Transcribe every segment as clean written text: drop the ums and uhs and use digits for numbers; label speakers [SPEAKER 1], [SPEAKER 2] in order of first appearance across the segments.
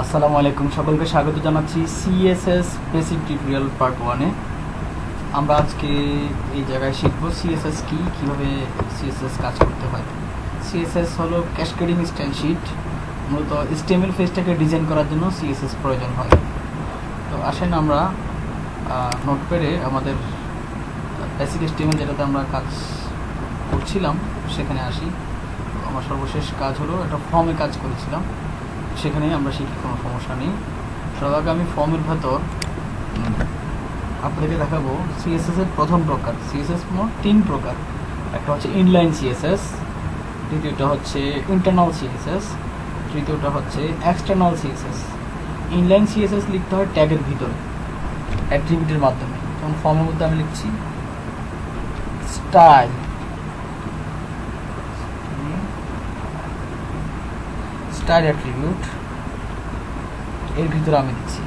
[SPEAKER 1] আসসালামু আলাইকুম, সকলকে স্বাগত জানাচ্ছি সিএসএস বেসিক টিউটোরিয়াল পার্ট 1-এ। আমরা আজকে এই জায়গায় শিখব সিএসএস কি, কিভাবে সিএসএস কাজ করতে হয়। সিএসএস হলো ক্যাসকেডিং স্টাইল শিট। মূলত HTML পেজটাকে ডিজাইন করার জন্য সিএসএস প্রয়োজন হয়। তো আসেন আমরা নোটপ্যাডে আমাদের বেসিক HTML যেটাতে আমরা কাজ করছিলাম সেখানে আসি। তো আমার সর্বশেষ কাজ হলো একটা ফর্মে কাজ করেছিলাম, সেখানেই আমরা শিখি, কোনো সমস্যা নেই। সবার আগে আমি ফর্মের ভেতর আপনাদেরকে দেখাবো সিএসএস এর প্রথম প্রকার। সিএসএস মোট 3 প্রকার। একটা হচ্ছে ইনলাইন সিএসএস, দ্বিতীয়টা হচ্ছে ইন্টারনাল সিএসএস, তৃতীয়টা হচ্ছে এক্সটার্নাল সিএসএস। ইনলাইন সিএসএস লিখতে হয় ট্যাগের ভিতরে অ্যাট্রিবিউটের মাধ্যমে। যেমন ফর্মের মধ্যে আমি লিখছি স্টাইল, স্টাইল অ্যাট্রিবিউট, এর ভিতরে আমি দিচ্ছি।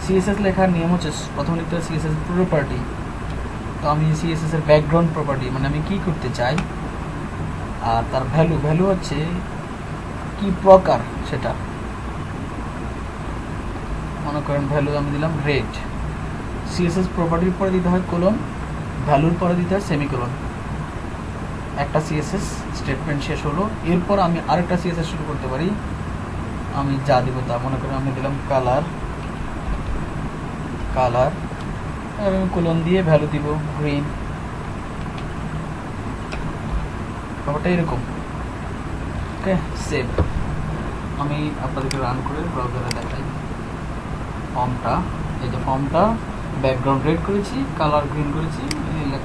[SPEAKER 1] সিএসএস লেখার নিয়ম হচ্ছে প্রথমে লিখতে হবে সিএসএস প্রপার্টি। তো আমি সিএসএস এর ব্যাকগ্রাউন্ড প্রপার্টি, মানে আমি কি করতে চাই, আর তার ভ্যালু হচ্ছে কি প্রকার সেটা। মনে করেন ভ্যালু আমি দিলাম রেড। সিএসএস প্রপার্টির পরে দিতে হয় কোলন, ভ্যালুর পরে দিতে হয় সেমিকোলন। একটা সিএসএস স্টেটমেন্ট শেষ হলো, এরপর আমি আরেকটা সিএসএস শুরু করতে পারি। আমি যা দিব তা, মনে করেন আমি দিলাম কালার, আর আমি কোলন দিয়ে ভ্যালু দিব গ্রিন। ব্যাপারটা এরকম। ওকে, সেভ। আমি আপনাদেরকে রান করে ব্রাউজারে দেখাই ফর্মটা। এই যে ফর্মটা ব্যাকগ্রাউন্ড রেড করেছি, কালার গ্রিন করেছি,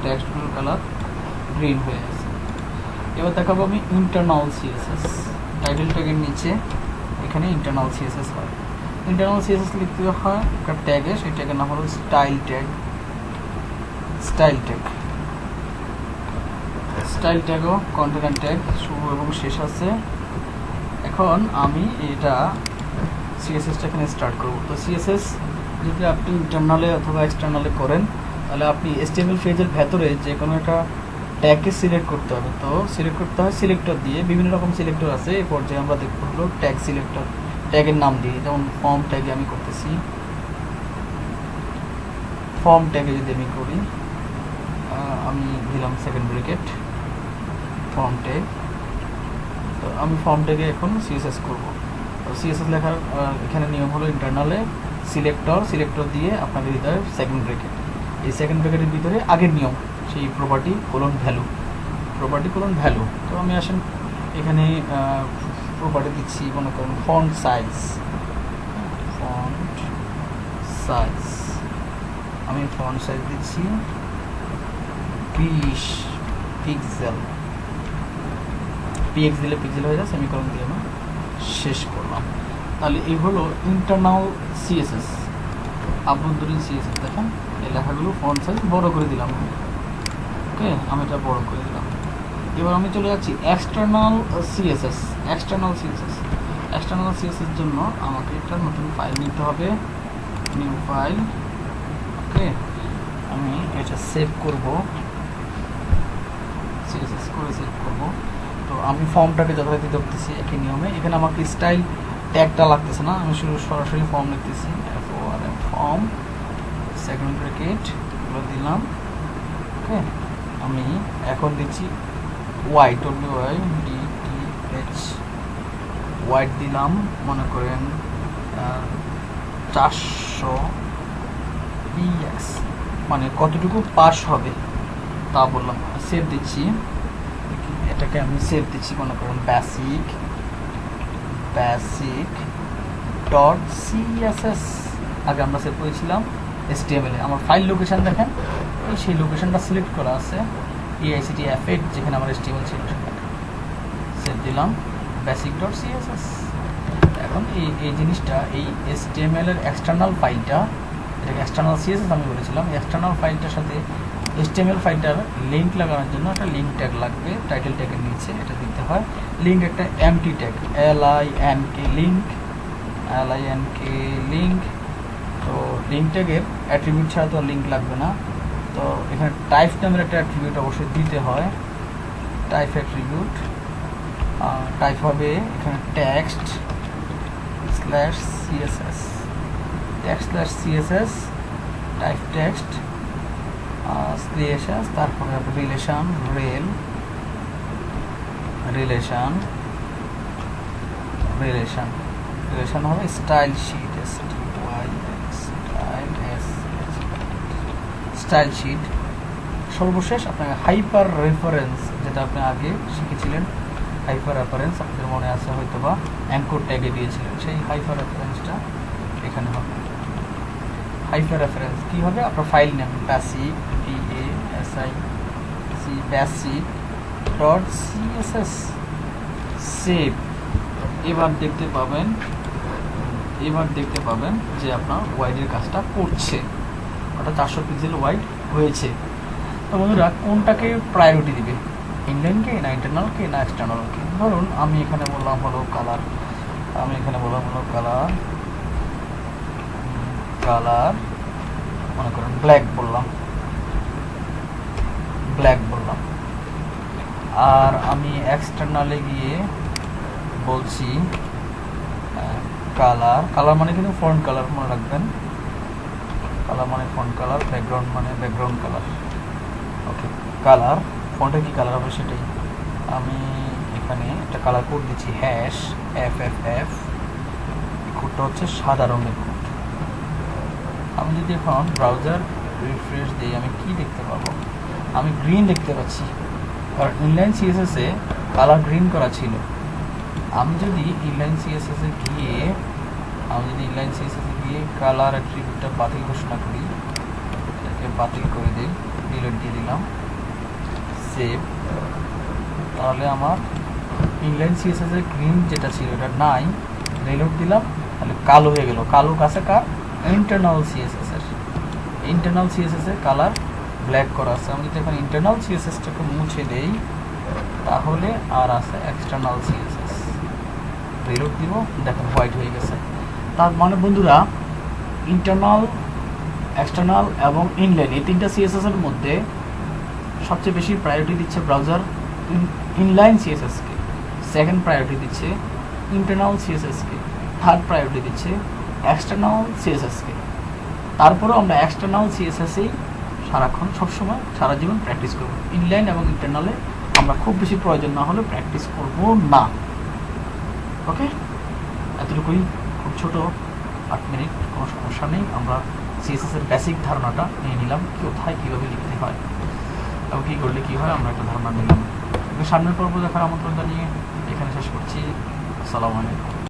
[SPEAKER 1] টেক্সটগুলোর কালার গ্রিন হয়ে গেছে। এবার দেখাবো আমি ইন্টারনাল সিএসএস। টাইটেল ট্যাগের নিচে এখানে ইন্টারনাল সিএসএস হয়। ইন্টারনাল সিএসএস লিখতে হয় একটা ট্যাগে, সেই ট্যাগের নাম হলো স্টাইল ট্যাগ। স্টাইল ট্যাগও কন্টেন্ট ট্যাগ, শুরু এবং শেষ আছে। এখন আমি এটা সিএসএসটা এখানে স্টার্ট করব। তো সিএসএস যদি আপনি ইন্টারনালে অথবা এক্সটার্নালে করেন, তাহলে আপনি HTML পেজের ভেতরে যে কোনো একটা ট্যাগকে সিলেক্ট করতে হবে। তো সিলেক্ট করতে হয় সিলেক্টর দিয়ে, বিভিন্ন রকম সিলেক্টর আছে। এই পর্যায়ে আমরা দেখবো হলো ট্যাগ সিলেক্টর, ট্যাগের নাম দিয়ে। যেমন ফর্ম ট্যাগে আমি করতেছি, ফর্ম ট্যাগে যদি আমি করি, আমি দিলাম সেকেন্ড ব্র্যাকেট ফর্ম ট্যাগ। তো আমি ফর্ম ট্যাগে এখন সিএসএস করব। তো সিএসএস লেখার এখানে নিয়ম হলো ইন্টারনালে সিলেক্টর দিয়ে আপনাকে দিতে হয় সেকেন্ড ব্র্যাকেট। এই সেকেন্ড ব্র্যাকেটের ভিতরে আগের নিয়ম, সেই প্রপার্টি কোলন ভ্যালু। তো আমি আসেন এখানে প্রপার্টি দিচ্ছি, মনে করেন ফন্ট সাইজ। আমি ফন্ট সাইজ দিচ্ছি 20 পিক্সেল। পিএক্স দিলে পিক্সেল হয়ে যায়, সেমিকোলন দিয়ে আমি শেষ করলাম। তাহলে এই হলো ইন্টারনাল সিএসএস, আভ্যন্তরীণ সিএসএস। দেখেন এই লেখাগুলো ফন্ট সাইজ বড় করে দিলাম। ওকে, আমি এটা বড় করে দিলাম। এবার আমি চলে যাচ্ছি এক্সটার্নাল সিএসএস। এক্সটার্নাল সিএসএস জন্য আমাকে একটা নতুন ফাইল নিতে হবে, নিউ ফাইল। ওকে, আমি এটা সেভ করব, সিএসএস করে সেভ করব। তো আমি ফর্মটাকে যথারীতি দেখতেছি একই নিয়মে। এখানে আমাকে স্টাইল ট্যাগটা লাগতেছে না, আমি সরাসরি ফর্ম লিখতেছি, ফর্ম সেকেন্ড ব্র্যাকেট এগুলো দিলাম। ওকে, আমি এখন দিচ্ছি হোয়াইট, হোয়াইট দিলাম, মনে করেন 400 px, মানে কতটুকু পাস হবে তা বললাম। সেভ দিচ্ছি, এটাকে আমি সেভ দিচ্ছি, মনে করেন বেসিক ডট সিএসএস। আগে আমরা সেভ করেছিলাম HTML এ। আমার ফাইল লোকেশন দেখেন, সেই লোকেশনটা সিলেক্ট করা আছে EICTF8, যেখানে আমার HTML ছিল। সেভ দিলাম বেসিক ডট সিএসএস। এখন এই জিনিসটা, এই HTML এর এক্সটার্নাল ফাইলটা, এটাকে এক্সটার্নাল সিএসএস আমি বলেছিলাম, এক্সটার্নাল ফাইলটার সাথে HTML ফাইলটার লিঙ্ক লাগানোর জন্য একটা লিঙ্ক ট্যাগ লাগবে। টাইটেল ট্যাগের নিচে এটা দিতে হয়। লিঙ্ক একটা এমটি ট্যাগ, লিঙ্ক। তো লিঙ্ক ট্যাগের অ্যাট্রিবিউট ছাড়া তো লিঙ্ক লাগবে না। তো এখানে টাইপ নামের একটা অ্যাট্রিবিউট অবশ্যই দিতে হয়, টাইপ অ্যাট্রিবিউট। টাইপ হবে এখানে text / CSS text slash CSS type text CSS তারপরে রিলেশন রিলেশন হবে স্টাইল শিট স্টাইল শিট। সর্বশেষ আপনাকে হাইপার রেফারেন্স, যেটা আপনি আগে শিখেছিলেন হাইপার রেফারেন্স, আপনাদের মনে আছে হয়তো বা অ্যাঙ্কর ট্যাগে দিয়েছিলেন, সেই হাইপার রেফারেন্সটা এখানে হবে। হাইপার রেফারেন্স কি হবে? আপনার file name basic basic .css save. এবার দেখতে পাবেন যে আপনার ওয়াইডের কাজটা করছে, ওটা 400 পিক্সেল ওয়াইড হয়েছে। তো বন্ধুরা কোনটাকে প্রায়োরিটি দিবে, ইনলাইনকে না ইন্টারনালকে না এক্সটার্নালকে? ধরুন আমি এখানে বললাম হলো কালার, মনে করেন ব্ল্যাক বললাম, আর আমি এক্সটার্নালে গিয়ে বলছি কালার মানে কিন্তু ফন্ট কালার, মনে রাখবেন কালার মানে ফন্ট কালার, ব্যাকগ্রাউন্ড মানে ব্যাকগ্রাউন্ড কালার। ওকে, কালার ফন্টে কি কালার হবে সেটাই আমি এখানে একটা কালার কোড দিচ্ছি #FFF। কোডটা হচ্ছে সাদা রঙের কোড। আমি যদি এখন ব্রাউজার রিফ্রেশ দিই আমি কি দেখতে পাবো? আমি গ্রিন দেখতে পাচ্ছি, কারণ ইনলাইন সিএসএসে কালার গ্রিন করা ছিল। আমি যদি ইনলাইন সিএসএসে গিয়ে কালার অ্যাট্রিবিউটটা বাতিল ঘোষণা করি, এটাকে বাতিল করে দিই, ডিলিট দিয়ে দিলাম, সেভ, তাহলে আমার ইনলাইন সিএসএসের গ্রিন যেটা ছিল এটা নাই, রিলোড দিলাম, তাহলে কালো হয়ে গেল। কালো কাছে কার? ইন্টারনাল সিএসএসের কালার ব্ল্যাক করা আছে। আমি যদি এখন ইন্টারনাল সিএসএসটাকে মুছে দেই তাহলে আর আছে এক্সটার্নাল সিএসএস, রিলোড দিব, দেখেন হোয়াইট হয়ে গেছে। তার মানে বন্ধুরা ইন্টারনাল, এক্সটার্নাল এবং ইনলাইন এই তিনটা সিএসএস এর মধ্যে সবচেয়ে বেশি প্রায়োরিটি দিচ্ছে ব্রাউজার ইনলাইন সিএসএসকে, সেকেন্ড প্রায়োরিটি দিচ্ছে ইন্টারনাল সিএসএসকে, থার্ড প্রায়োরিটি দিচ্ছে এক্সটার্নাল সিএসএসকে। তারপরেও আমরা এক্সটার্নাল সিএসএসেই সারাক্ষণ সবসময় সারা জীবন প্র্যাকটিস করব। ইনলাইন এবং ইন্টারনালে আমরা খুব বেশি প্রয়োজন না হলে প্র্যাকটিস করব না। ওকে, এতটুকুই, খুব ছোট, 8 মিনিট, কোনো সমস্যা নেই। আমরা সিএসএসের বেসিক ধারণাটা নিয়ে নিলাম, কোথায় কীভাবে লিখতে হয় এবং কী করলে কী হয় আমরা একটা ধারণা নিলাম। সামনের পর্ব দেখার আমন্ত্রণ জানিয়ে এখানে শেষ করছি। আসসালামু আলাইকুম।